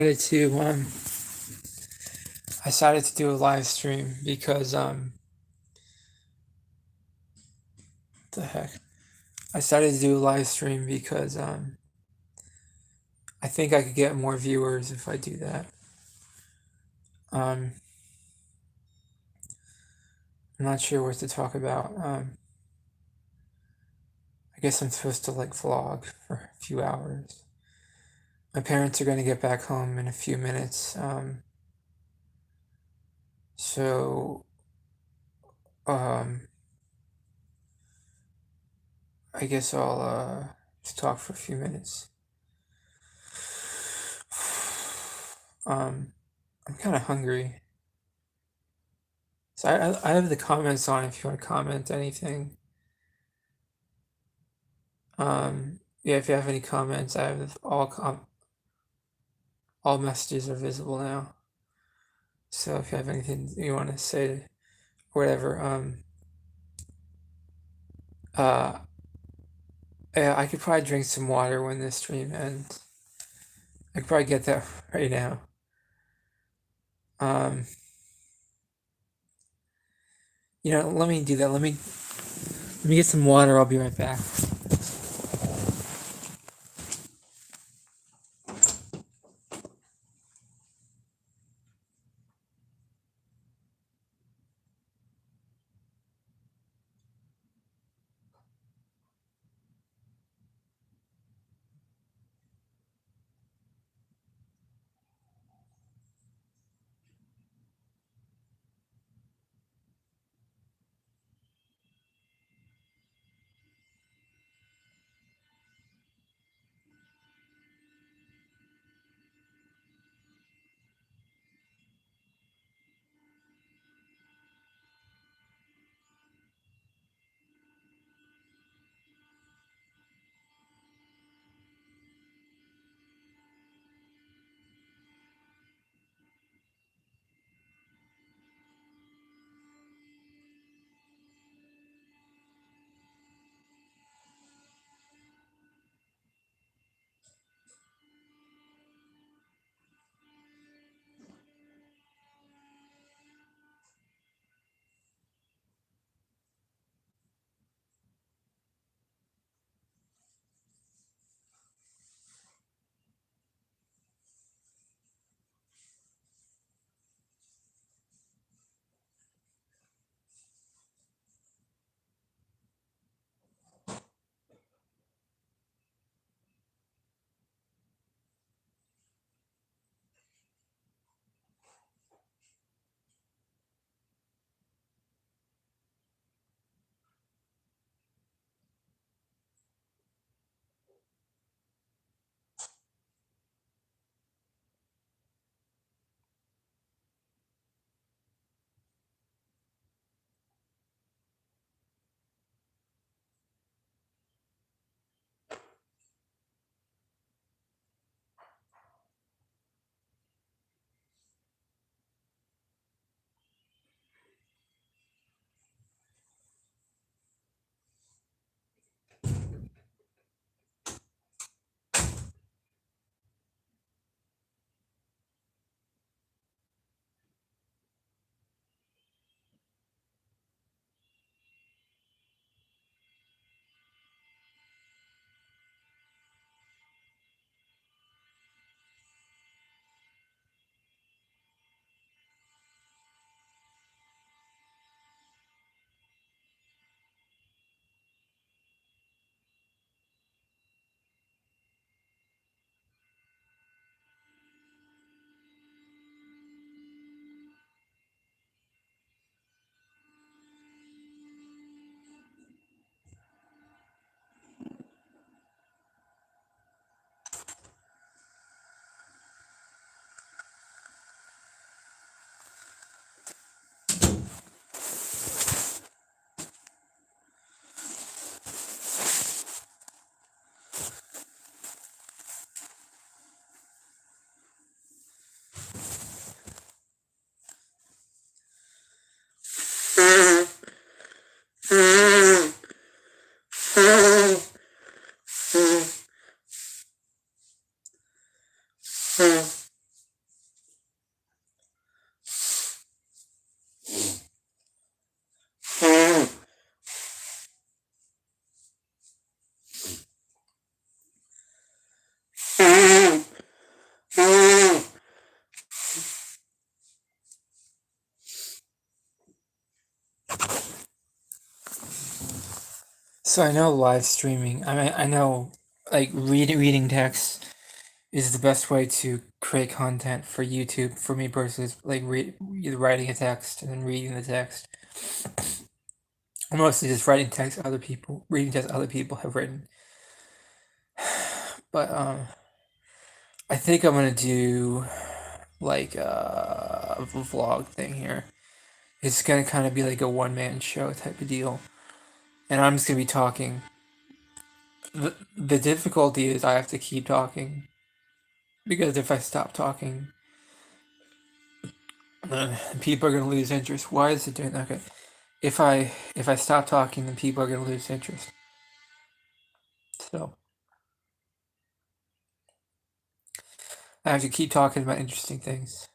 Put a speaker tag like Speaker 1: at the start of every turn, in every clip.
Speaker 1: to I decided to do a live stream because the heck. I decided to do a live stream because I think I could get more viewers if I do that. I'm not sure what to talk about. I guess I'm supposed to like vlog for a few hours. My parents are gonna get back home in a few minutes. So um I guess I'll just talk for a few minutes. I'm kind of hungry. So I have the comments on if you want to comment anything. Yeah, if you have any comments, I have all messages are visible now. So if you have anything you want to say, whatever, uh, yeah, I could probably drink some water when this stream ends. I could probably get that right now. Um, let me do that. Let me get some water. I'll be right back. So I know live streaming. I mean, I know like reading text is the best way to create content for YouTube. For me personally, is like writing a text and then reading the text. I'm mostly just writing text other people, reading text other people have written. But I think I'm gonna do like a vlog thing here. It's gonna kind of be like a one man show type of deal, and I'm just gonna be talking. The difficulty is I have to keep talking because if I stop talking, people are gonna lose interest. Why is it doing that? Okay, if I stop talking, then people are gonna lose interest. So I have to keep talking about interesting things.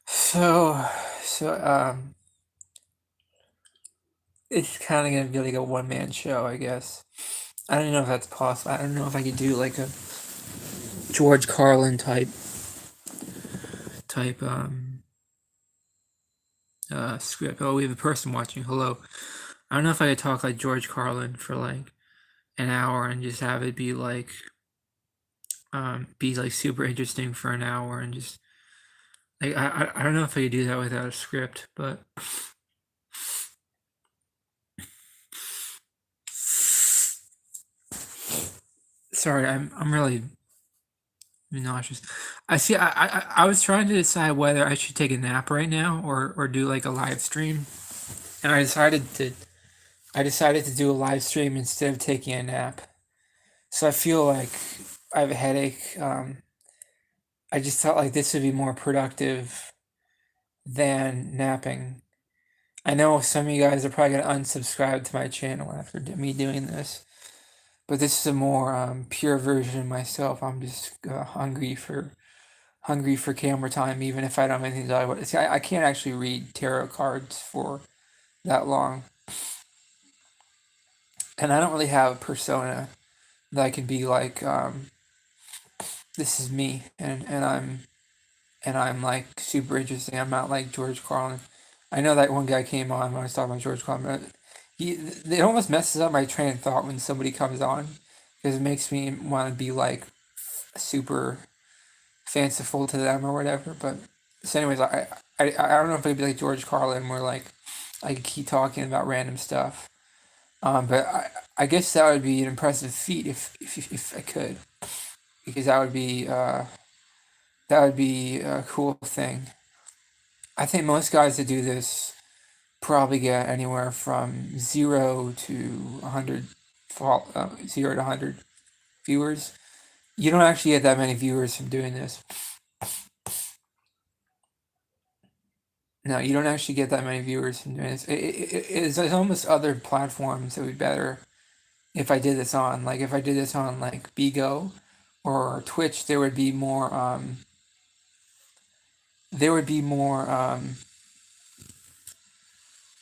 Speaker 1: So so it's kind of gonna be like a one man show, I guess. I don't know if that's possible. I don't know if I could do like a George Carlin type script. Oh, we have a person watching. Hello. I don't know if I could talk like George Carlin for like an hour and just have it be like super interesting for an hour and just like I don't know if I could do that without a script, but sorry, I'm really nauseous. I see. I was trying to decide whether I should take a nap right now or do like a live stream, and I decided to do a live stream instead of taking a nap. So I feel like I have a headache. I just felt like this would be more productive than napping. I know some of you guys are probably gonna unsubscribe to my channel after me doing this, but this is a more pure version of myself. I'm just hungry for camera time, even if I don't have anything to talk about. See, I can't actually read tarot cards for that long, and I don't really have a persona that I can be like, this is me, and I'm like super interesting. I'm not like George Carlin. I know that one guy came on when I was talking about George Carlin, but it almost messes up my train of thought when somebody comes on because it makes me want to be like super fanciful to them or whatever. But so, anyways, I don't know if it'd be like George Carlin where like I could keep talking about random stuff. But I guess that would be an impressive feat if I could because that would be a cool thing. I think most guys that do this probably get anywhere from 0 to 100, 0 to 100 viewers. You don't actually get that many viewers from doing this. No, you don't actually get that many viewers from doing this. It's almost other platforms that would be better if I did this on. Like if I did this on like Bigo or Twitch, there would be more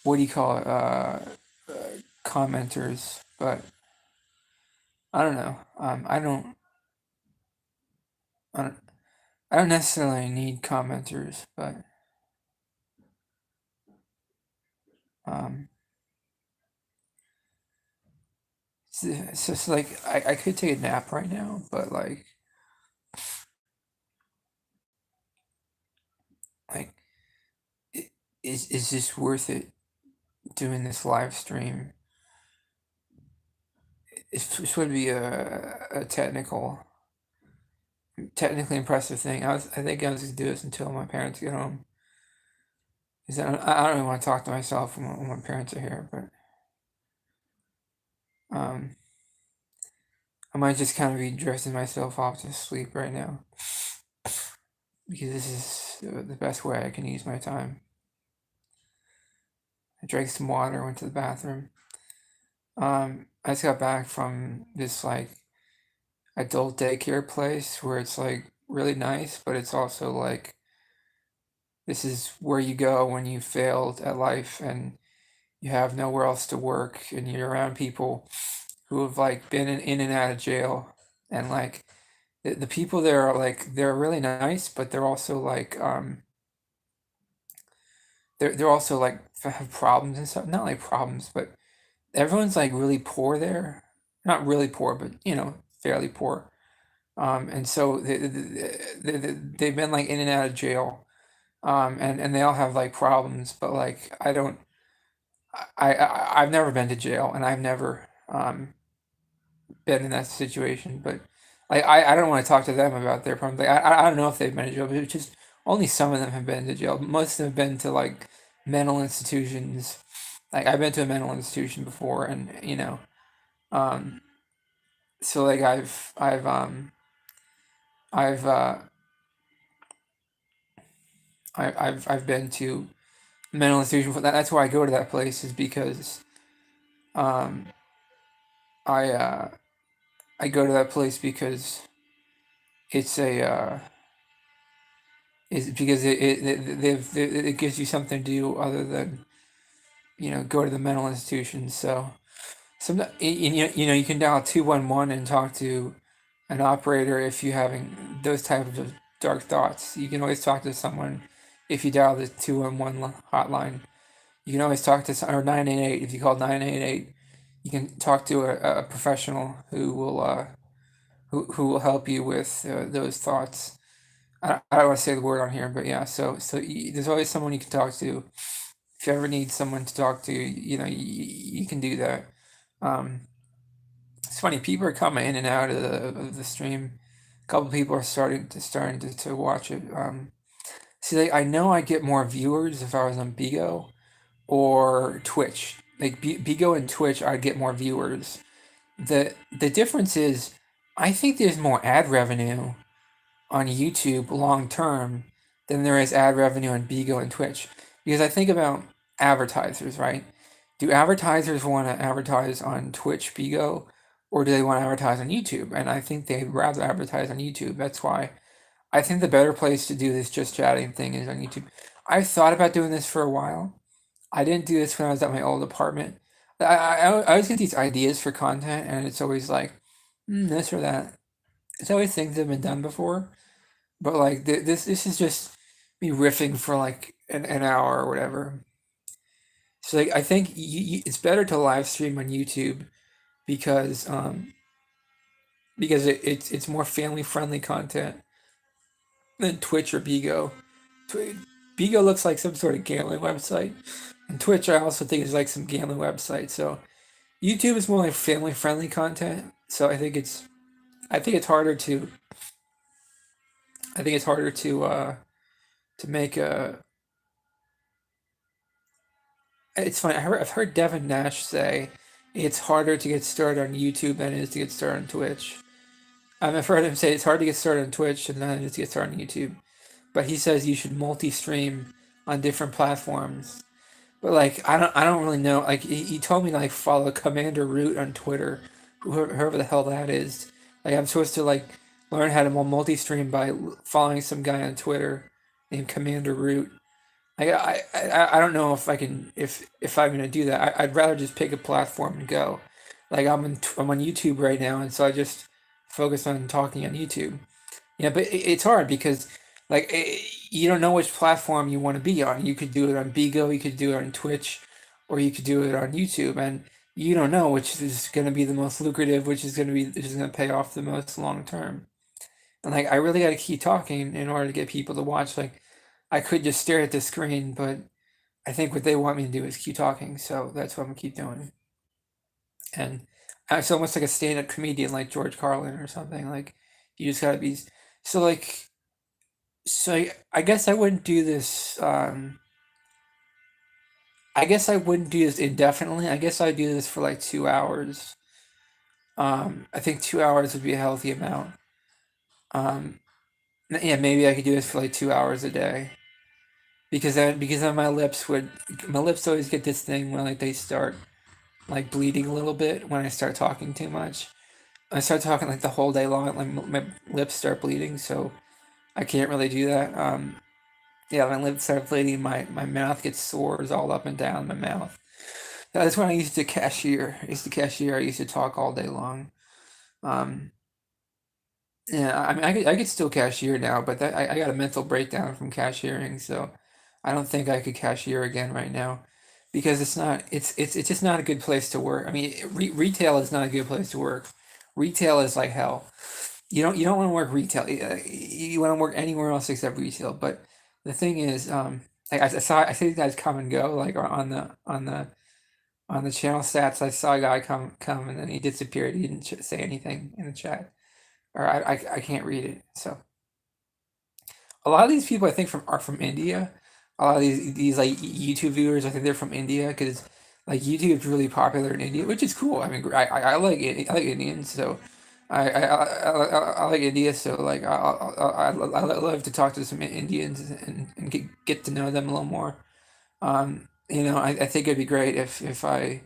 Speaker 1: what do you call it? Commenters, but I don't know. I don't, I don't necessarily need commenters, but um, it's just like I could take a nap right now, but like is this worth it doing this live stream? It's would be a technically impressive thing. I think I was gonna do this until my parents get home. Cause I don't really want to talk to myself when my parents are here, but um, I might just kind of be drifting myself off to sleep right now because this is the best way I can use my time. I drank some water, went to the bathroom. I just got back from this like adult daycare place where it's like really nice, but it's also like this is where you go when you failed at life and you have nowhere else to work and you're around people who have like been in and out of jail and like the people there are like they're really nice, but they're also like they're also like have problems and stuff. Not like problems, but everyone's like really poor there. Not really poor, but fairly poor. And so they've been like in and out of jail. And they all have like problems, but like I don't. I've never been to jail, and I've never been in that situation. But I don't want to talk to them about their problems. Like, I don't know if they've been to jail, but it's just only some of them have been to jail. Most of them have been to like mental institutions. Like I've been to a mental institution before, and um, so like I've I've been to mental institution. That's why I go to that place is because um I I go to that place because it's a is because it gives you something to do other than go to the mental institution. So you can dial 211 and talk to an operator if you're having those types of dark thoughts. You can always talk to someone if you dial the 211 hotline. You can always talk to or 988 if you call 988. You can talk to a professional who will help you with those thoughts. I don't want to say the word on here, but yeah. There's always someone you can talk to. If you ever need someone to talk to, you can do that. Um, it's funny. People are coming in and out of the stream. A couple people are starting to watch it. See, like, I know I get more viewers if I was on Bigo or Twitch. Like Bigo and Twitch, I'd get more viewers. The difference is, I think there's more ad revenue on YouTube long term than there is ad revenue on Bigo and Twitch. Because I think about advertisers, right? Do advertisers want to advertise on Twitch, Bigo, or do they want to advertise on YouTube? And I think they'd rather advertise on YouTube. That's why I think the better place to do this just chatting thing is on YouTube. I've thought about doing this for a while. I didn't do this when I was at my old apartment. I always get these ideas for content, and it's always like this or that. It's always things that have been done before. But like this is just me riffing for like an hour or whatever. So like I think it's better to live stream on YouTube because it's more family friendly content than Twitch or Bigo. Tw- Bigo looks like some sort of gambling website, and Twitch I also think is like some gambling website. So YouTube is more like family friendly content. So I think it's harder to I think it's harder to make a. It's funny. I've heard Devin Nash say it's harder to get started on YouTube than it is to get started on Twitch. I've heard him say it's hard to get started on Twitch and then it is to get started on YouTube. But he says you should multi-stream on different platforms. But like I don't really know. Like he told me to like follow Commander Root on Twitter, whoever the hell that is. Like I'm supposed to like learn how to multi-stream by following some guy on Twitter named Commander Root. I don't know if I can if I'm gonna do that. I'd rather just pick a platform and go. Like I'm on YouTube right now, and so I just focus on talking on YouTube. Yeah, but it's hard because like you don't know which platform you want to be on. You could do it on Bigo, you could do it on Twitch, or you could do it on YouTube, and you don't know which is going to be the most lucrative, which is going to pay off the most long term. And like I really got to keep talking in order to get people to watch. Like I could just stare at the screen, but I think what they want me to do is keep talking, so that's what I'm gonna keep doing. And it's almost like a stand-up comedian like George Carlin or something. Like you just gotta be so like I guess I wouldn't do this. I guess I wouldn't do this indefinitely. I guess I'd do this for like 2 hours. I think 2 hours would be a healthy amount. Um, yeah, maybe I could do this for like 2 hours a day. Because then my lips always get this thing when like they start like bleeding a little bit when I start talking too much. I start talking like the whole day long, like my lips start bleeding, so I can't really do that. Yeah, my lips start bleeding, my mouth gets sores all up and down my mouth. That's when I used to cashier. I used to talk all day long. Um, yeah, I mean, I could still cashier now, but I got a mental breakdown from cashiering, so I don't think I could cashier again right now. because it's just not a good place to work. I mean, retail is not a good place to work. Retail is like hell. You don't want to work retail. You want to work anywhere else except retail. But the thing is, I see these guys come and go like on the channel stats. I saw a guy come and then he disappeared. He didn't say anything in the chat, or I can't read it. So a lot of these people I think are from India. A lot of these like YouTube viewers, I think they're from India because like YouTube is really popular in India, which is cool. I mean, I like Indians, so I like India. So like I love to talk to some Indians and get to know them a little more. I think it'd be great if I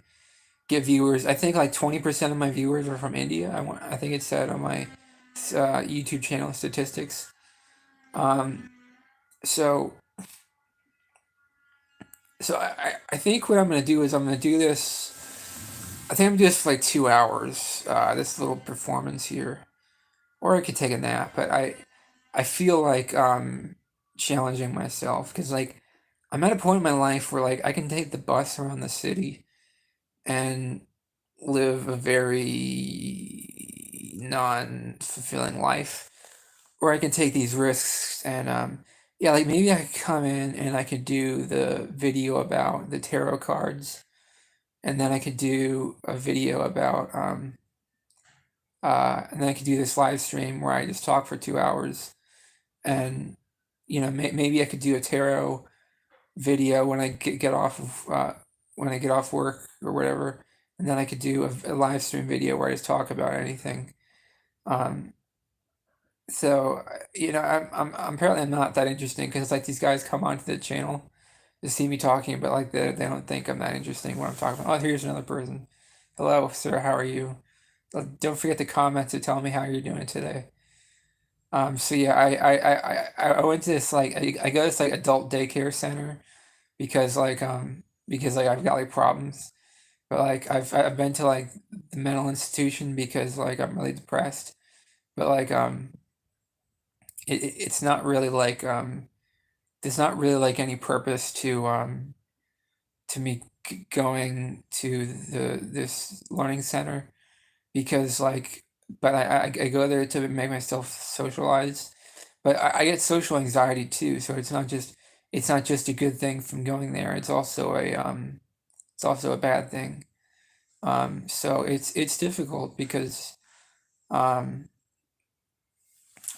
Speaker 1: get viewers. I think like 20% of my viewers are from India. I think it said on my YouTube channel statistics. Um, so I think what I'm gonna do is I'm gonna do this. I think I'm gonna do this for like 2 hours. This little performance here, or I could take a nap. But I feel like challenging myself because like I'm at a point in my life where like I can take the bus around the city and live a very non-fulfilling life, or I can take these risks and yeah, like maybe I could come in and I could do the video about the tarot cards, and then I could do a video about and then I could do this live stream where I just talk for 2 hours, and maybe I could do a tarot video when I get off of when I get off work or whatever, and then I could do a live stream video where I just talk about anything. Um, I'm apparently I'm not that interesting because like these guys come onto the channel to see me talking, but like they don't think I'm that interesting when I'm talking about. Oh, here's another person. Hello, sir. How are you? Don't forget to comment to tell me how you're doing today. So yeah, I went to this like I go to this like adult daycare center because like I've got like problems. But like I've been to like the mental institution because like I'm really depressed. But like it's not really like there's not really like any purpose to me going to this learning center because like but I go there to make myself socialize, but I get social anxiety too, so it's not just a good thing from going there, it's also a bad thing. So it's difficult because um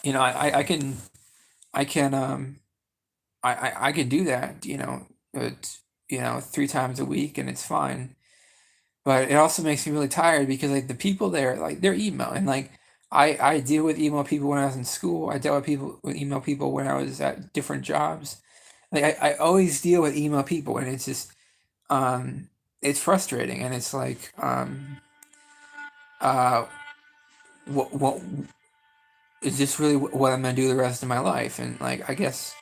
Speaker 1: I can I can I can do that, but 3 times a week and it's fine. But it also makes me really tired because like the people there, like they're emo and like I deal with emo people when I was in school. I dealt with emo people when I was at different jobs. Like I always deal with emo people and it's just it's frustrating and it's like uh what is this really what I'm gonna do the rest of my life? And like I guess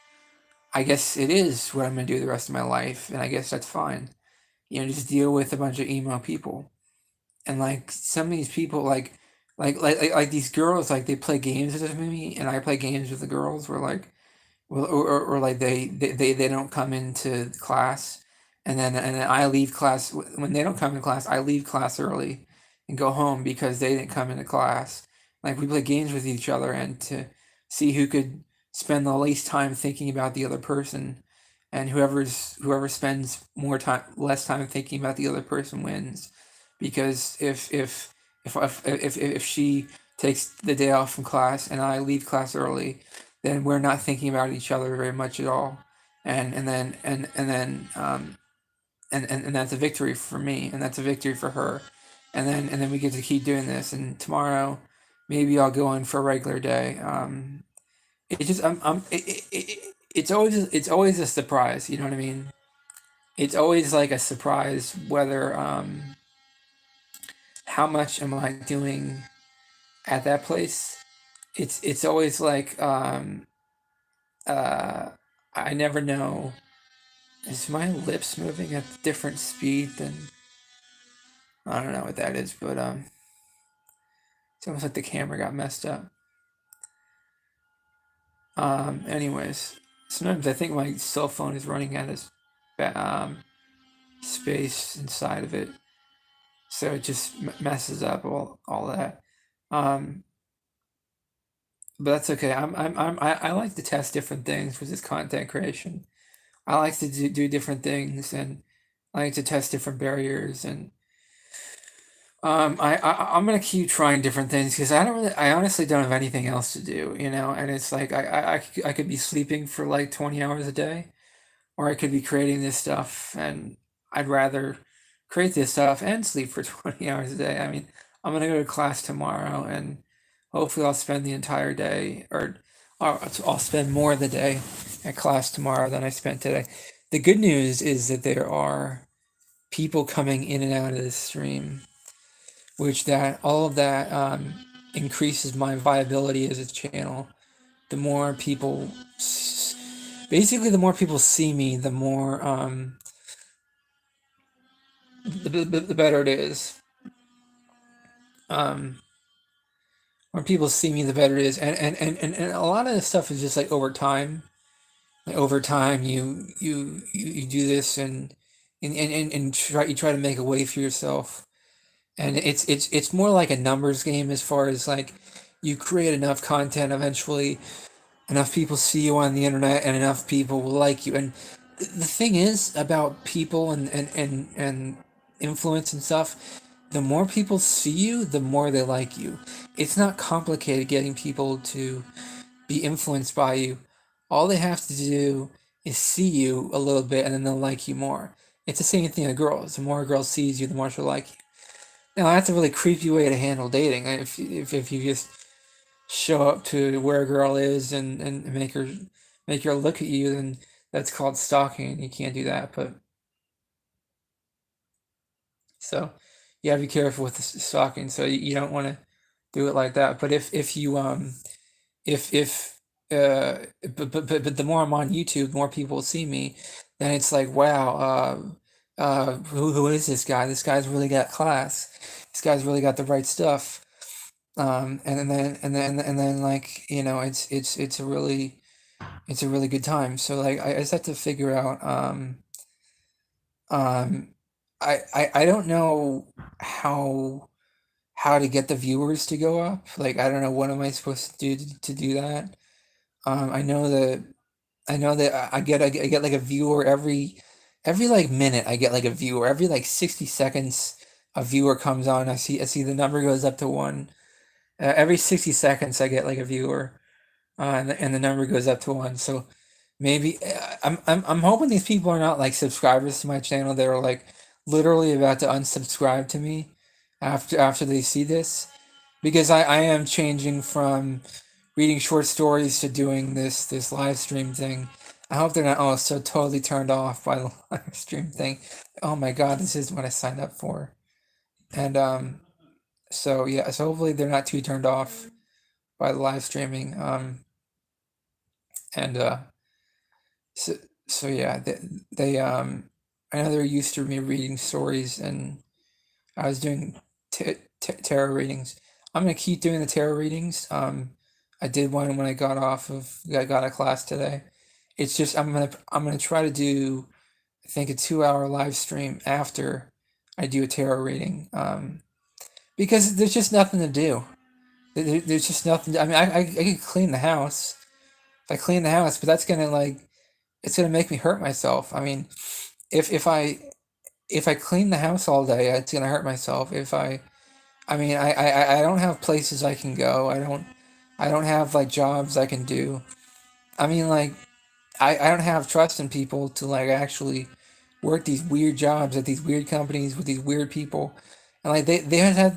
Speaker 1: it is what I'm gonna do the rest of my life, and I guess that's fine. Just deal with a bunch of emo people. And like some of these people like these girls like they play games with me and I play games with the girls where like or like they don't come into class and then I leave class when they don't come in class I leave class early and go home because they didn't come into class. Like we play games with each other and to see who could spend the least time thinking about the other person, and whoever spends more time less time thinking about the other person wins, because if she takes the day off from class and I leave class early, then we're not thinking about each other very much at all, and that's a victory for me and that's a victory for her, and then we get to keep doing this, and tomorrow maybe I'll go in for a regular day. It just it's always a surprise, you know what I mean? It's always like a surprise whether how much am I doing at that place. It's always like uh I never know. Is my lips moving at a different speed than I don't know what that is, but it's almost like the camera got messed up. Anyways, sometimes I think my cell phone is running out of space inside of it, so it just messes up all that. Um, but that's okay. I like to test different things with this content creation. I like to do different things, and I like to test different barriers, and I'm gonna keep trying different things because I honestly don't have anything else to do, and it's like I could be sleeping for like 20 hours a day, or I could be creating this stuff, and I'd rather create this stuff and sleep for 20 hours a day. I mean, I'm gonna go to class tomorrow, and hopefully I'll spend the entire day, or I'll spend more of the day at class tomorrow than I spent today. The good news is that there are people coming in and out of this stream, which that all of that increases my viability as a channel. The more people, basically, the more people see me, the more the better it is. Um, when people see me, the better it is, and a lot of this stuff is just like over time. Like over time, you do this, and you try to make a way for yourself, and it's more like a numbers game as far as like you create enough content, eventually enough people see you on the internet, and enough people will like you. And the thing is about people and influence and stuff, the more people see you, the more they like you. It's not complicated getting people to be influenced by you. All they have to do is see you a little bit, and then they'll like you more. It's the same thing with girls. The more a girl sees you, the more she'll like you. Now that's a really creepy way to handle dating. If you just show up to where a girl is, and make her look at you, then that's called stalking. You can't do that. But so you gotta be careful with the stalking. So you don't want to do it like that. But if you if but the more I'm on YouTube, the more people see me. Then it's like, wow, who is this guy? This guy's really got class. This guy's really got the right stuff. And then like, it's a really good time. So like I just have to figure out, um I don't know how how to get the viewers to go up. Like I don't know what am I supposed to do to do that. I know that I get like a viewer every like minute. I get like a viewer every like 60 seconds. A viewer comes on. I see the number goes up to one. Every 60 seconds I get like a viewer, and the number goes up to one. So maybe I'm hoping these people are not like subscribers to my channel. They're like literally about to unsubscribe to me after they see this, because I am changing from reading short stories to doing this live stream thing. I hope they're not all so totally turned off by the live stream thing. Oh my god, this is what I signed up for. And so yeah, so hopefully they're not too turned off by the live streaming. And so so yeah, I know they're used to me reading stories, and I was doing tarot readings. I'm gonna keep doing the tarot readings. I did one when I got a class today. It's just I'm gonna try to do, I think, a 2 hour live stream after I do a tarot reading. Because there's just nothing to do. There's just nothing. I mean, I could clean the house. If I clean the house, but that's gonna like it's gonna make me hurt myself. I mean, if if I clean the house all day, it's gonna hurt myself. I mean, I don't have places I can go. I don't have like jobs I can do. I mean, like I don't have trust in people to like actually work these weird jobs at these weird companies with these weird people, and like they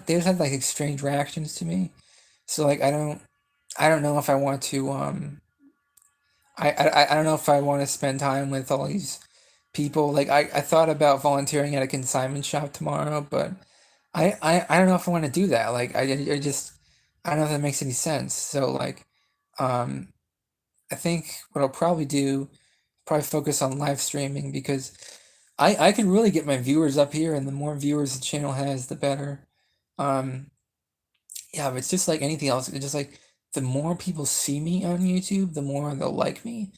Speaker 1: just had like strange reactions to me. So like I don't know if I want to I don't know if I want to spend time with all these people. Like I thought about volunteering at a consignment shop tomorrow, but I don't know if I want to do that. Like I just I don't know if that makes any sense. So like um I think what I'll probably do, probably focus on live streaming, because I can really get my viewers up here, and the more viewers the channel has, the better. Um yeah, but it's just like anything else. It's just like the more people see me on YouTube, the more they'll like me.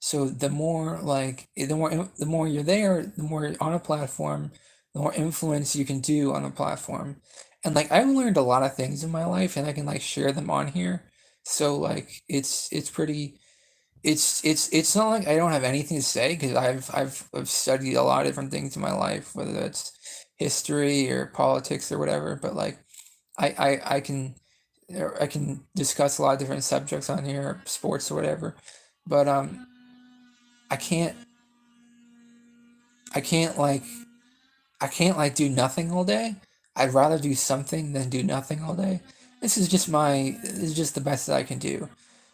Speaker 1: So the more like the more you're there, the more you're on a platform, the more influence you can do on a platform. And like I've learned a lot of things in my life and I can like share them on here. So like it's pretty it's not like I don't have anything to say because I've studied a lot of different things in my life, whether that's history or politics or whatever. But like I can I can discuss a lot of different subjects on here, sports or whatever. But I can't I can't like I can't like do nothing all day. I'd rather do something than do nothing all day. This is just the best that I can do.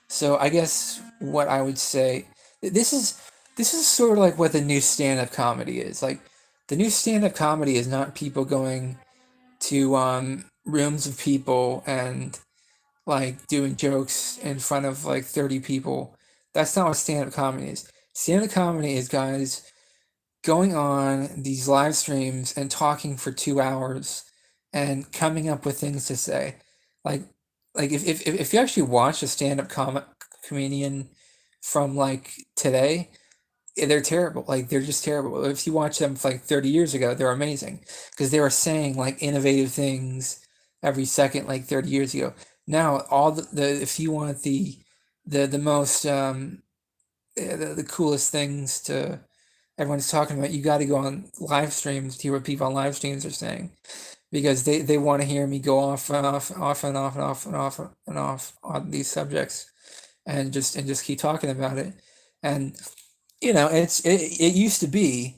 Speaker 1: So I guess what I would say this is this is sort of like what the new stand-up comedy is. Like the new stand-up comedy is not people going to rooms of people and like doing jokes in front of like 30 people. That's not what stand-up comedy is. Stand-up comedy is guys going on these live streams and talking for 2 hours and coming up with things to say. Like if you actually watch a stand-up comedian from like today, they're terrible. Like they're just terrible. If you watch them like 30 years ago, they're amazing because they were saying like innovative things every second like 30 years ago. Now all the if you want the most the coolest things to everyone's talking about, you got to go on live streams to hear what people on live streams are saying because they want to hear me go off and off on these subjects and just keep talking about it. And you know, it used to be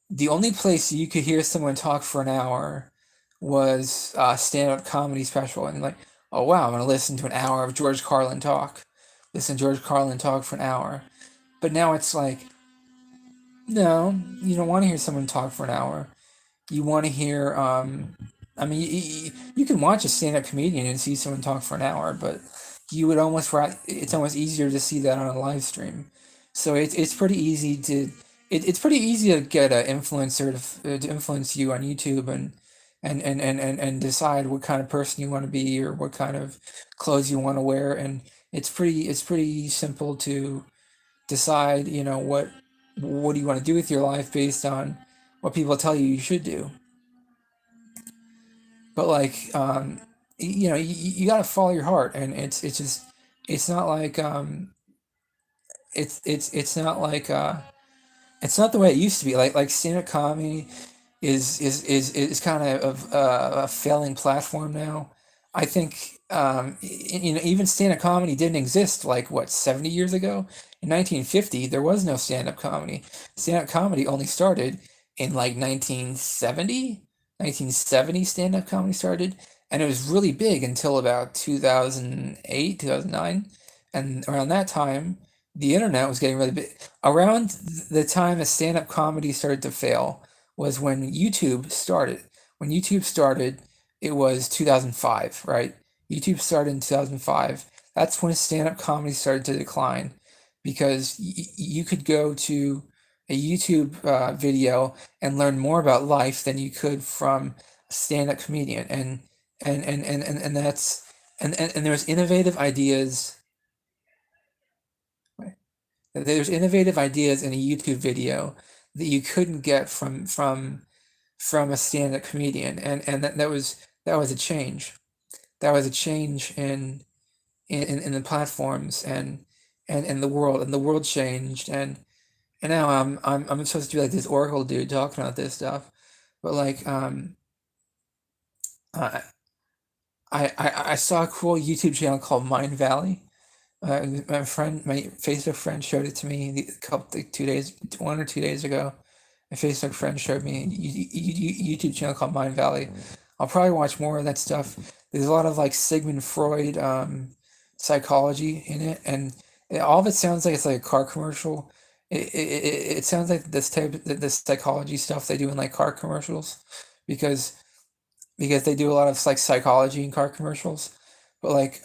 Speaker 1: the only place you could hear someone talk for an hour was a stand-up comedy special, and like, oh wow, I'm gonna listen to an hour of George Carlin talk. Listen to George Carlin talk for an hour. But now it's like, no, you don't want to hear someone talk for an hour. You want to hear, I mean, you can watch a stand-up comedian and see someone talk for an hour, but you would almost, it's almost easier to see that on a live stream. So it's pretty easy to, it's pretty easy to get an influencer to influence you on YouTube and decide what kind of person you want to be or what kind of clothes you want to wear. And it's pretty simple to decide, you know, what do you want to do with your life based on what people tell you you should do. But like, you know, you got to follow your heart, and it's just it's not like it's not like it's not the way it used to be. Like stand-up comedy is kind of a failing platform now. I think you know even stand-up comedy didn't exist like what 70 years ago. In 1950, there was no stand-up comedy. Stand-up comedy only started in like 1970. 1970 stand-up comedy started, and it was really big until about 2008, 2009, and around that time, the internet was getting really big. Around the time a stand-up comedy started to fail was when YouTube started. When YouTube started, it was 2005, right? YouTube started in 2005. That's when stand-up comedy started to decline because you could go to a YouTube video and learn more about life than you could from a stand-up comedian. And that's and there's innovative ideas. There's innovative ideas in a YouTube video that you couldn't get from a stand-up comedian, and that was a change. That was a change in the platforms and the world, and the world changed, and now I'm supposed to be like this Oracle dude talking about this stuff, but like I I saw a cool YouTube channel called Mind Valley. My Facebook friend showed it to me like 2 days, 1 or 2 days ago. My Facebook friend showed me a YouTube channel called Mind Valley. I'll probably watch more of that stuff. There's a lot of like Sigmund Freud psychology in it, and all of it sounds like it's like a car commercial. It sounds like this psychology stuff they do in like car commercials, because they do a lot of like psychology in car commercials, but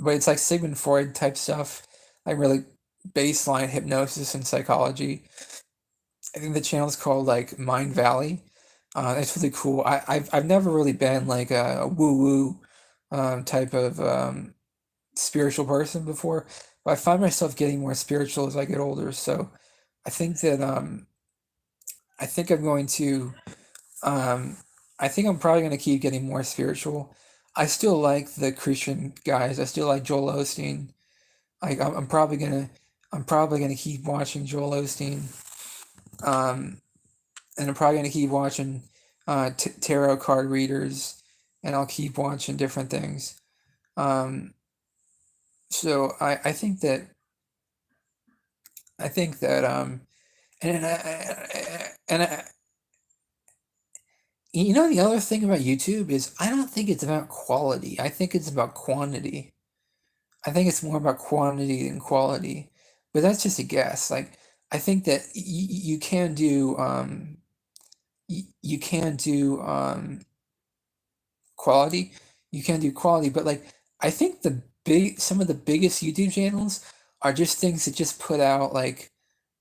Speaker 1: but it's like Sigmund Freud type stuff, like really baseline hypnosis and psychology. I think the channel is called like Mind Valley. It's really cool. I've never really been like a woo woo type of spiritual person before, but I find myself getting more spiritual as I get older. So I think that I think I'm going to um, I think I'm probably going to keep getting more spiritual. I still like the Christian guys. I still like Joel Osteen. I'm probably gonna keep watching Joel Osteen. Um, and I'm probably gonna keep watching tarot card readers, and I'll keep watching different things. Um, so I think that and you know the other thing about YouTube is I don't think it's about quality. I think it's about quantity. I think it's more about quantity than quality, but that's just a guess. Like I think that you can do you can do quality, you can do quality, but like I think the big some of the biggest YouTube channels are just things that just put out like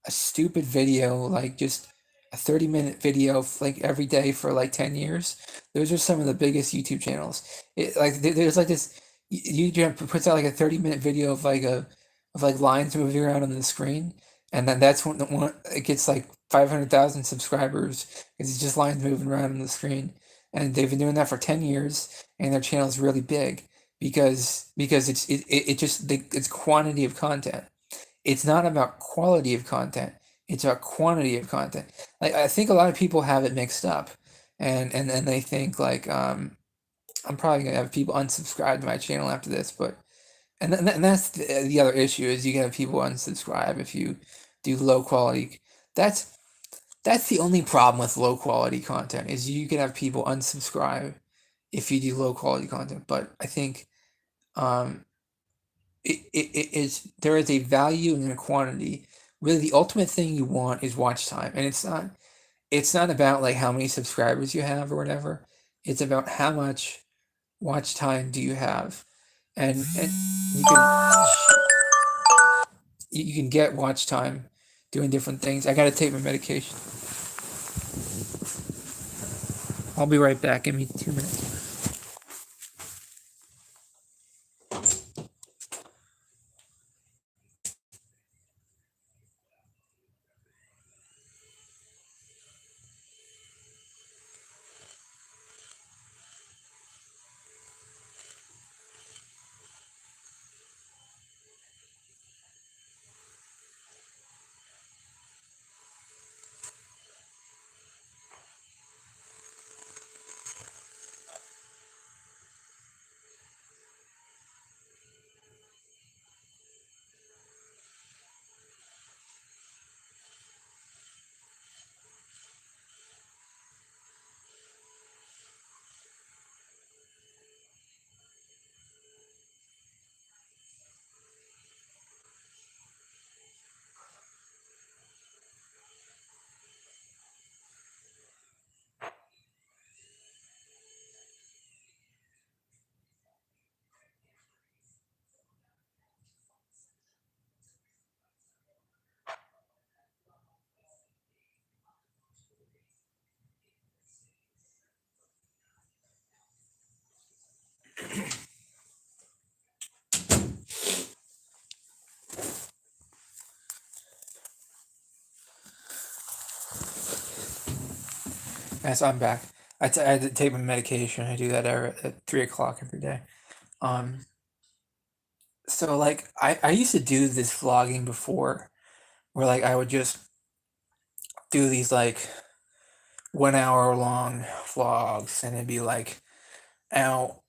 Speaker 1: a stupid video, like just a 30-minute video like every day for like 10 years. Those are some of the biggest YouTube channels. There's like this YouTube puts out like a 30-minute video of like lines moving around on the screen, and then that's when the one it gets like 500,000 subscribers because it's just lines moving around on the screen. And they've been doing that for 10 years, and their channel is really big because it just it's quantity of content. It's not about quality of content. It's about quantity of content. Like I think a lot of people have it mixed up, and they think like I'm probably gonna have people unsubscribe to my channel after this, but and that's the other issue is you can have people unsubscribe if you do low quality. That's that's the only problem with low quality content is you can have people unsubscribe if you do low quality content. But I think um, it is there is a value in a quantity. Really, the ultimate thing you want is watch time, and it's not about like how many subscribers you have or whatever. It's about how much watch time do you have, and you can you can get watch time doing different things. I gotta take my medication. I'll be right back. Give me 2 minutes. Yes, I'm back. I had to take my medication. I do that at 3 o'clock every day. Um, so like I used to do this vlogging before, where like I would just do these like 1 hour long vlogs, and it'd be like, now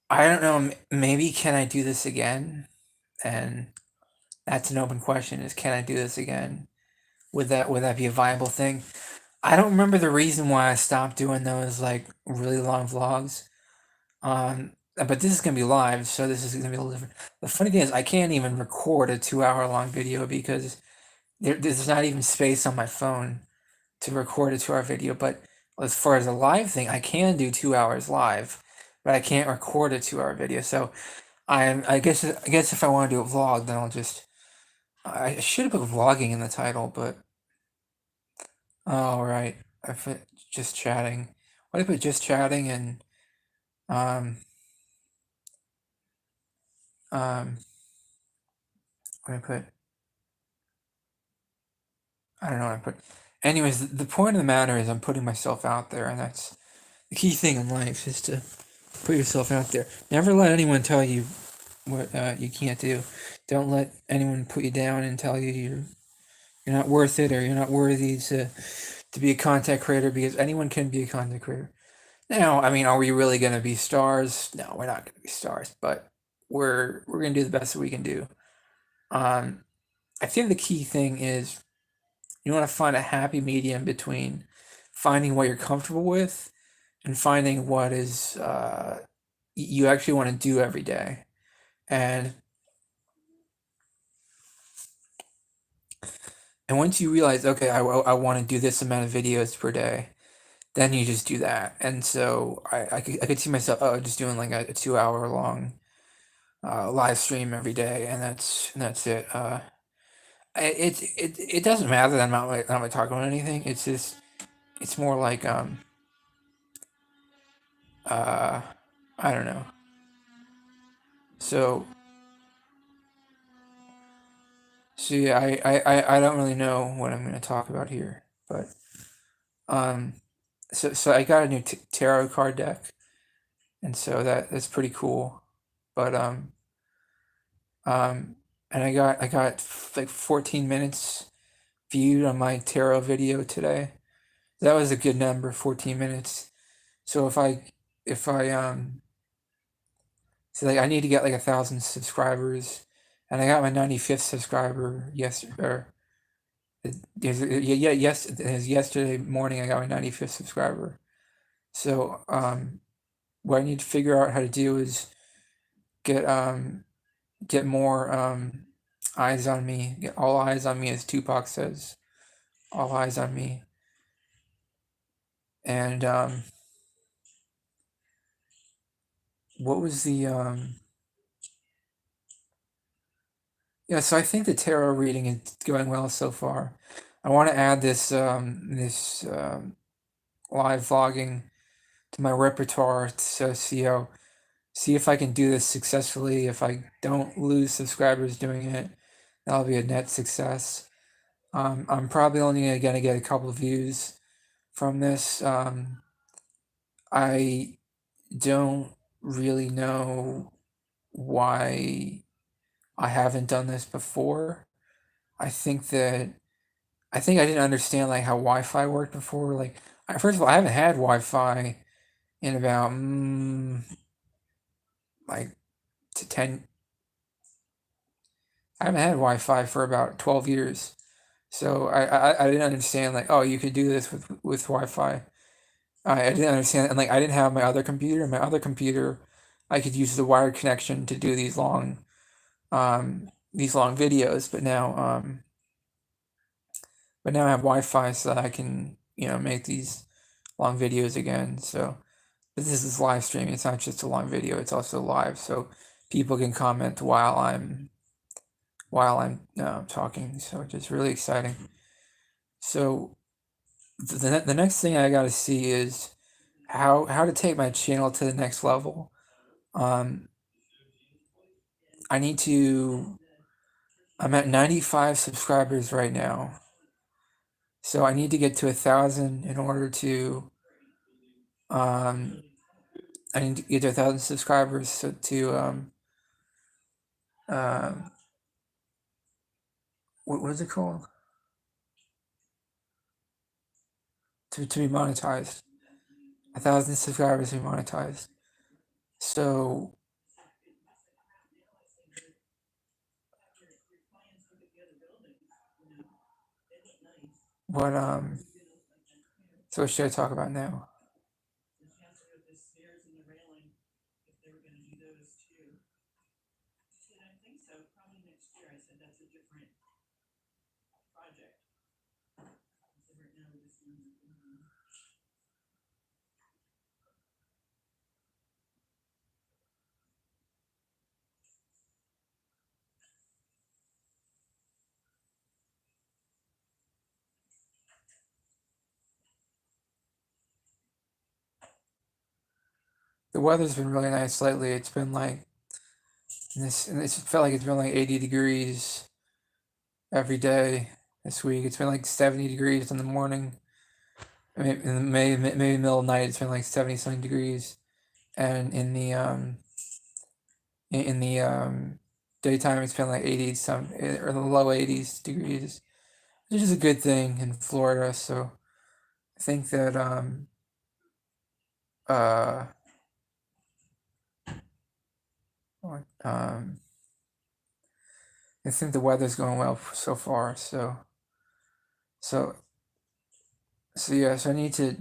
Speaker 1: I don't know, maybe can I do this again? And that's an open question: is can I do this again? Would that be a viable thing? I don't remember the reason why I stopped doing those like really long vlogs. But this is gonna be live, so this is gonna be a little different. The funny thing is, I can't even record a 2 hour long video because there's not even space on my phone to record a 2 hour video. But as far as a live thing, I can do 2 hours live, but I can't record a 2 hour video. So I guess if I want to do a vlog, then I'll just I should have put vlogging in the title, but oh right, I put just chatting. What if I put just chatting and um um what I put, I don't know what I put. Anyways, the point of the matter is I'm putting myself out there, and that's the key thing in life is to put yourself out there. Never let anyone tell you what you can't do. Don't let anyone put you down and tell you you're not worth it or you're not worthy to be a content creator because anyone can be a content creator. Now, I mean, are we really going to be stars? No, we're not going to be stars, but we're going to do the best that we can do. I think the key thing is you want to find a happy medium between finding what you're comfortable with and finding what is you actually want to do every day. And once you realize, okay, I want to do this amount of videos per day, then you just do that. And so I could see myself just doing like a 2 hour long live stream every day, and that's it. It doesn't matter that I'm not talking about anything. It's just it's more like uh I don't know. So yeah, I don't really know what I'm going to talk about here, but um so I got a new tarot card deck, and so that's pretty cool. But um and I got like 14 minutes viewed on my tarot video today. That was a good number, 14 minutes. So if I so like I need to get like 1,000 subscribers, and I got my 95th subscriber yesterday. Or yes, it was yesterday morning. I got my 95th subscriber. So what I need to figure out how to do is get get more eyes on me. Get all eyes on me, as Tupac says. All eyes on me. And what was the yeah, so I think the tarot reading is going well so far. I want to add this live vlogging to my repertoire to see if I can do this successfully. If I don't lose subscribers doing it, that'll be a net success. I'm probably only gonna get a couple of views from this. I don't really know why I haven't done this before. I think that I think I didn't understand like how Wi-Fi worked before. Like, first of all, I haven't had Wi-Fi in about like to 10. I haven't had Wi-Fi for about 12 years, so I didn't understand like, oh, you could do this with Wi-Fi. I didn't understand, and like I didn't have my other computer. My other computer, I could use the wired connection to do these long videos, but now I have Wi-Fi so that I can make these long videos again. So this is live streaming. It's not just a long video; it's also live, so people can comment while I'm talking. So it's just really exciting. So the next thing I got to see is how to take my channel to the next level. Um, I need to. I'm at 95 subscribers right now, so I need to get to 1,000 in order to. Um, I need to get to 1,000 subscribers so um, what is it called? To be monetized. 1,000 subscribers to be monetized. So what so what should I talk about now? The weather's been really nice lately. It's been like this, and it's felt like it's been like 80 degrees every day this week. It's been like 70 degrees in the morning. Maybe middle of night it's been like 70 something degrees, and in the daytime it's been like 80 some or the low 80s degrees, which is a good thing in Florida. So I think that uh um I think the weather's going well so far. So so yeah. So I need to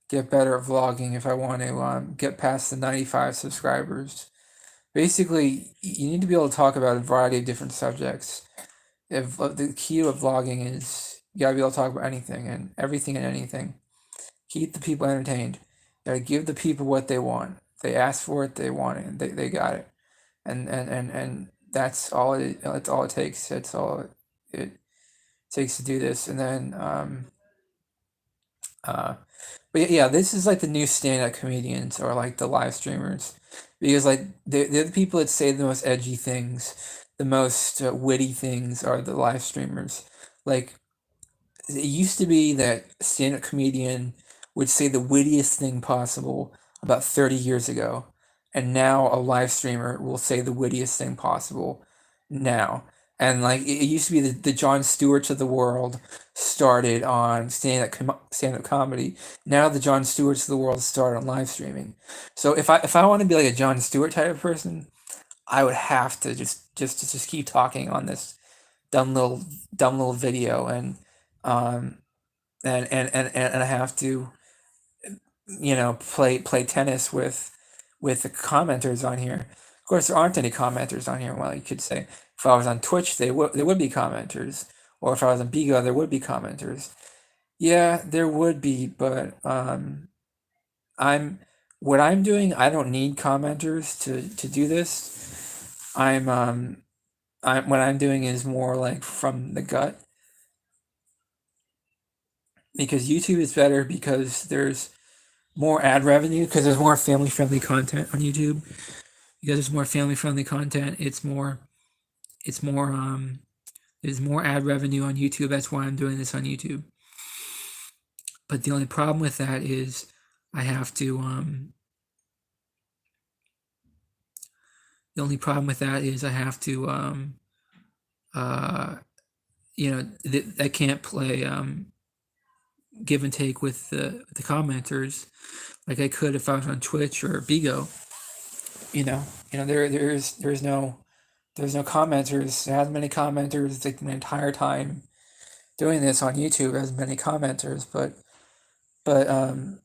Speaker 1: get better at vlogging if I want to get past the 95 subscribers. Basically, you need to be able to talk about a variety of different subjects. If the key to vlogging is you gotta be able to talk about anything and everything and anything. Keep the people entertained. You gotta give the people what they want. They asked for it, they want it, and they got it. And that's all it takes. That's all it takes to do this. And then uh but yeah, this is like the new stand-up comedians or like the live streamers, because like they're the people that say the most edgy things, the most witty things are the live streamers. Like it used to be that a stand-up comedian would say the wittiest thing possible about 30 years ago, and now a live streamer will say the wittiest thing possible now. And like it used to be the Jon Stewarts of the world started on stand-up comedy. Now the Jon Stewarts of the world start on live streaming. So if I want to be like a Jon Stewart type of person, I would have to just keep talking on this dumb little dumb little video, um and I have to play tennis with the commenters on here. Of course, there aren't any commenters on here. Well, you could say if I was on Twitch, there would be commenters, or if I was on Bigo, there would be commenters. Yeah, there would be, but I'm what I'm doing. I don't need commenters to do this. What I'm doing is more like from the gut, because YouTube is better because there's more ad revenue, because there's more family friendly content on YouTube. Because there's more family friendly content, it's more there's more ad revenue on YouTube. That's why I'm doing this on YouTube. But the only problem with that is I have to the only problem with that is I have to uh I can't play give and take with the commenters like I could if I was on Twitch or Bigo. There's no commenters. There hasn't many commenters like the entire time doing this on YouTube. Has many commenters, but um,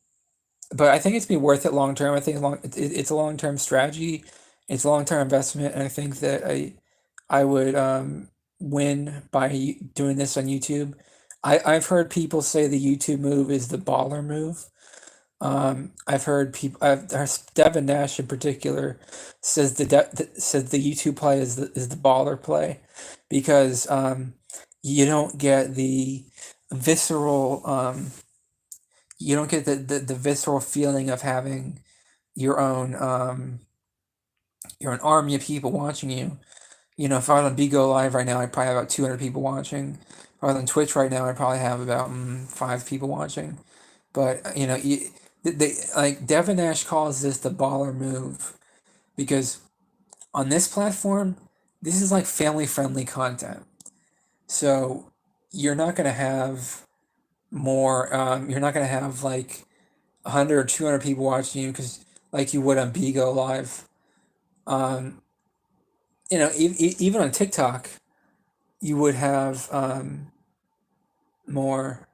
Speaker 1: but I think it's been worth it long term. I think it's a long term strategy. It's a long term investment, and I think that I would win by doing this on YouTube. I've heard people say the YouTube move is the baller move. I've heard Devin Nash in particular says the YouTube play is the baller play, because you don't get the visceral you don't get the visceral feeling of having your own army of people watching you. If I was on Bigo Live right now, I'd probably have about 200 people watching. If I was on Twitch right now, I'd probably have about 5 people watching. But like Devin Nash calls this the baller move, because on this platform, this is like family friendly content. So you're not gonna have more. You're not gonna have like 100 or 200 people watching you, because like you would on Bigo Live. Um, even on TikTok, you would have more.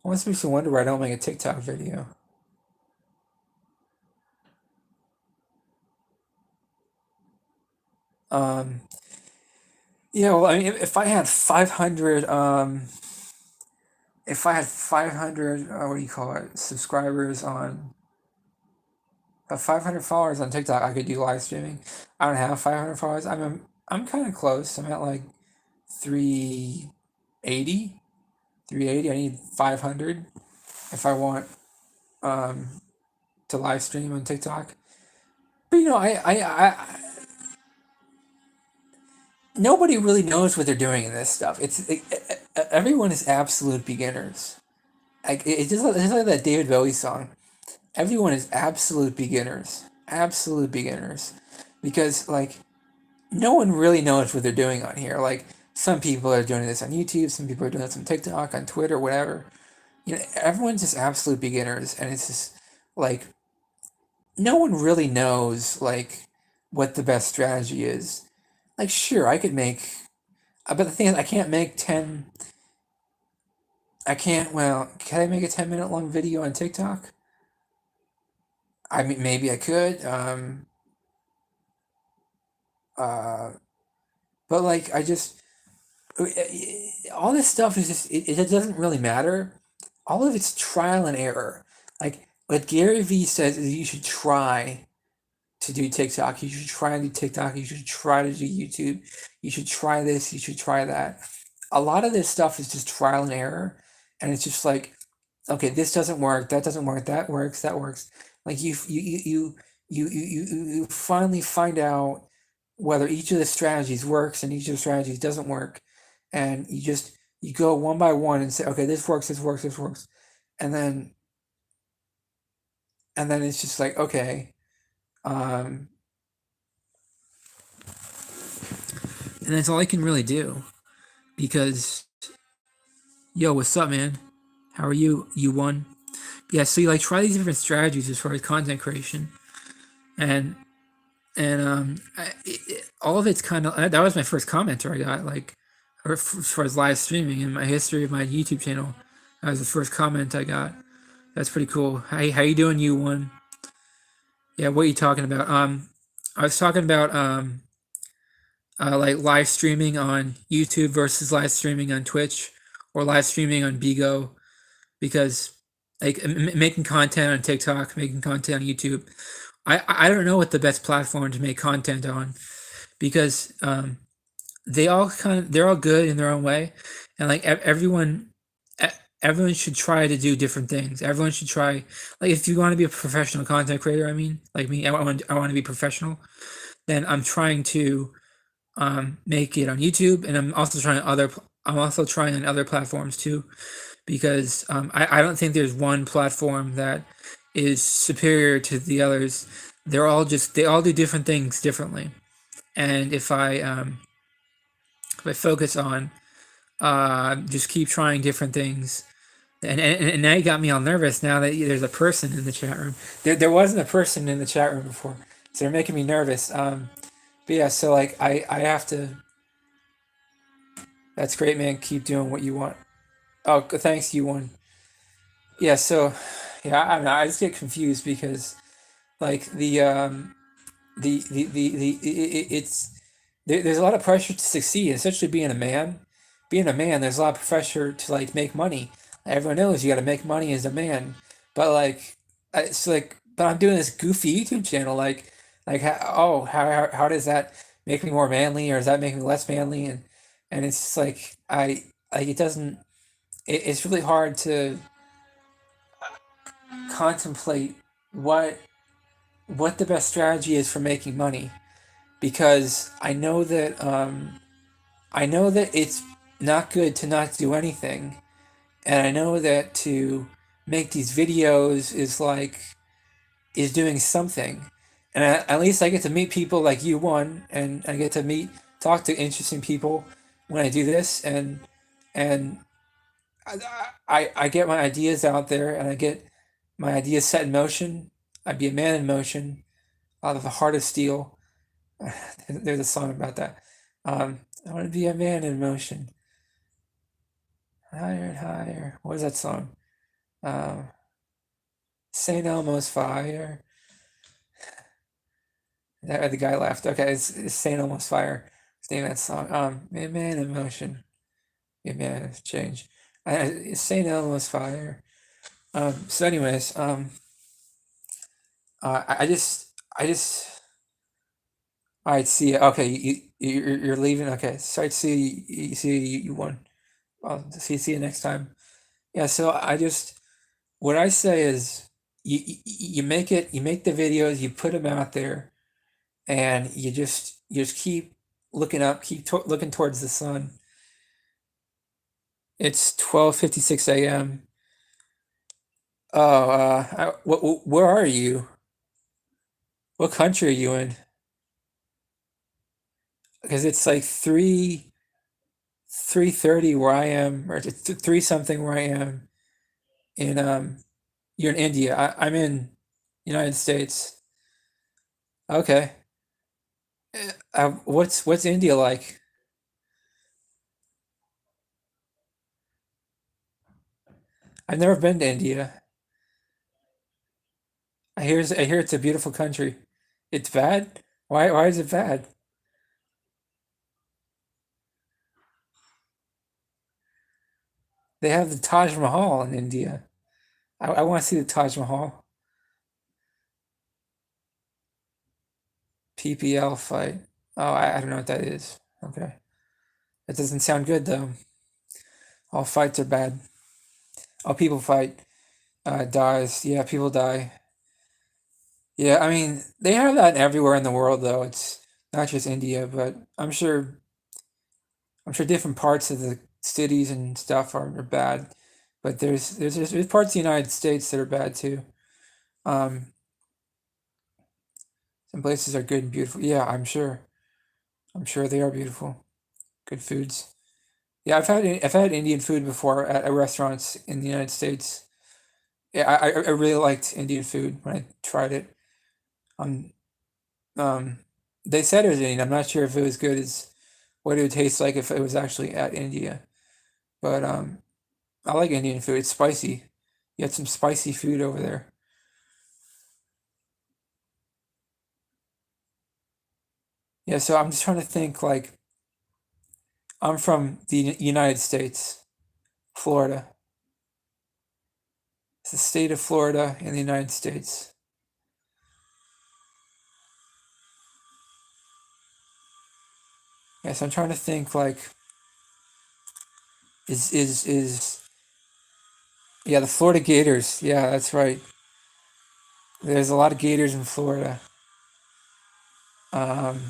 Speaker 1: Almost makes me wonder why I don't make a TikTok video. Um, yeah, well, I mean, if I had 500, what do you call it, subscribers on, 500 followers on TikTok, I could do live streaming. I don't have 500 followers. I'm kind of close. I'm at like 380, 380. I need 500 if I want to live stream on TikTok. But I nobody really knows what they're doing in this stuff. Everyone is absolute beginners. Like it's just like that David Bowie song. Everyone is absolute beginners. Absolute beginners. Because like no one really knows what they're doing on here. Like some people are doing this on YouTube, some people are doing this on TikTok, on Twitter, whatever. Everyone's just absolute beginners, and it's just like no one really knows like what the best strategy is. Like sure, I could make, but the thing is, I can't make 10. I can't. Well, can I make a 10-minute long video on TikTok? I mean, maybe I could. Uh, but like, I just all this stuff is just it doesn't really matter. All of it's trial and error. Like what Gary Vee says is you should try to do TikTok. You should try to do TikTok. You should try to do YouTube. You should try this. You should try that. A lot of this stuff is just trial and error, and it's just like, okay, this doesn't work. That doesn't work. That works. That works. Like you finally find out whether each of the strategies works and each of the strategies doesn't work, and you go one by one and say, okay, this works. This works. This works, and then it's just like, okay. Um, and that's all I can really do because, yo, what's up, man? How are you? You won. Yeah, so you like try these different strategies as far as content creation, and all of it's kind of that was my first commenter I got like, or as far as live streaming in my history of my YouTube channel, that was the first comment I got. That's pretty cool. How you doing, you one? Yeah, what are you talking about? I was talking about like live streaming on YouTube versus live streaming on Twitch or live streaming on Bigo because like making content on TikTok, making content on YouTube. I don't know what the best platform to make content on because they're all good in their own way, and like e- everyone should try to do different things. Everyone should try like if you want to be a professional content creator. I mean, like me, I want to be professional. Then I'm trying to make it on YouTube, and I'm also trying on other platforms too, because I don't think there's one platform that is superior to the others. They all do different things differently, and if I focus on just keep trying different things. And now you got me all nervous now that there's a person in the chat room. There wasn't a person in the chat room before, so they're making me nervous. But yeah, so like I have to. That's great, man. Keep doing what you want. Oh, thanks, you one. Yeah, so yeah, I don't know. I just get confused because like it's there's a lot of pressure to succeed, especially being a man. Being a man, there's a lot of pressure to like make money. Everyone knows you got to make money as a man, but like it's like, but I'm doing this goofy YouTube channel. Like how does that make me more manly, or does that make me less manly? And it's just like like it doesn't. It's really hard to contemplate what what the best strategy is for making money because I know that it's not good to not do anything, and I know that to make these videos is doing something, and at least I get to meet people like you one, and I get to talk to interesting people when I do this, and I get my ideas out there, and I get my ideas set in motion. I'd be a man in motion out of a heart of steel. There's a song about that. I want to be a man in motion. Higher and higher. What is that song? Um, St. Elmo's Fire. The guy laughed. Okay, it's St. Elmo's Fire. It's the name of that song. Be a man in motion. Be a man of change. It's St. Elmo's Fire. So anyways, I just, all right, see you. Okay, you're leaving. Okay, sorry to see you, see you won. I'll see you next time. Yeah, so what I say is you make it, you make the videos, you put them out there, and you just keep looking up, looking towards the sun. It's 12:56 a.m. Oh, where are you? What country are you in? Because it's like 3:30 where I am, or three something where I am. In you're in India. I'm in United States. Okay. What's India like? I've never been to India. I hear it's a beautiful country. It's bad? Why is it bad? They have the Taj Mahal in India. I want to see the Taj Mahal. PPL fight. Oh, I don't know what that is. Okay. That doesn't sound good though. All fights are bad. All people fight dies. Yeah, people die. Yeah, I mean, they have that everywhere in the world though. It's not just India, but I'm sure different parts of the cities and stuff are bad. But there's parts of the United States that are bad too. Um, some places are good and beautiful. Yeah, I'm sure. I'm sure they are beautiful. Good foods. Yeah, I've had Indian food before at restaurants in the United States. Yeah, I really liked Indian food when I tried it. Um, um, they said it was Indian. I'm not sure if it was good as what it would taste like if it was actually at India. But I like Indian food. It's spicy. You had some spicy food over there. Yeah, so I'm just trying to think like I'm from the United States, Florida. It's the state of Florida in the United States. Yeah, so I'm trying to think like is yeah, the Florida Gators. Yeah, that's right. There's a lot of Gators in Florida. Um,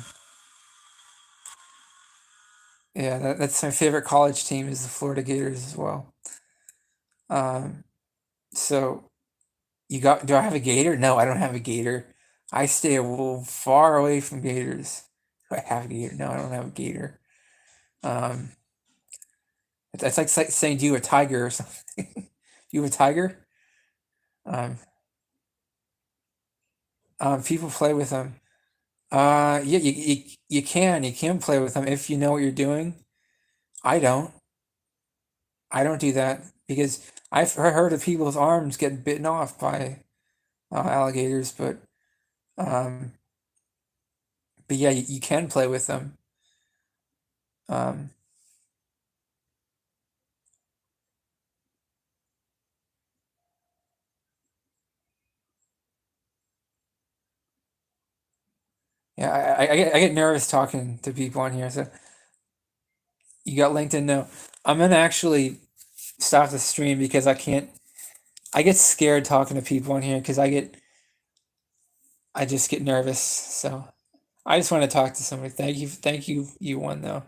Speaker 1: yeah, that's my favorite college team is the Florida Gators as well. Um, so do I have a Gator? No, I don't have a Gator. I stay a little far away from Gators. Do I have a Gator? No, I don't have a Gator. Um, it's like saying, do you have a tiger or something? Do you have a tiger? Um, people play with them. Yeah, you can play with them if you know what you're doing. I don't. I don't do that because heard of people's arms getting bitten off by alligators, um, but yeah, you can play with them. Um, yeah, I get nervous talking to people on here. So you got LinkedIn? No, I'm gonna actually stop the stream because I can't. I get scared talking to people on here because I just get nervous. So I just want to talk to somebody. Thank you, you one though,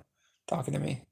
Speaker 1: talking to me.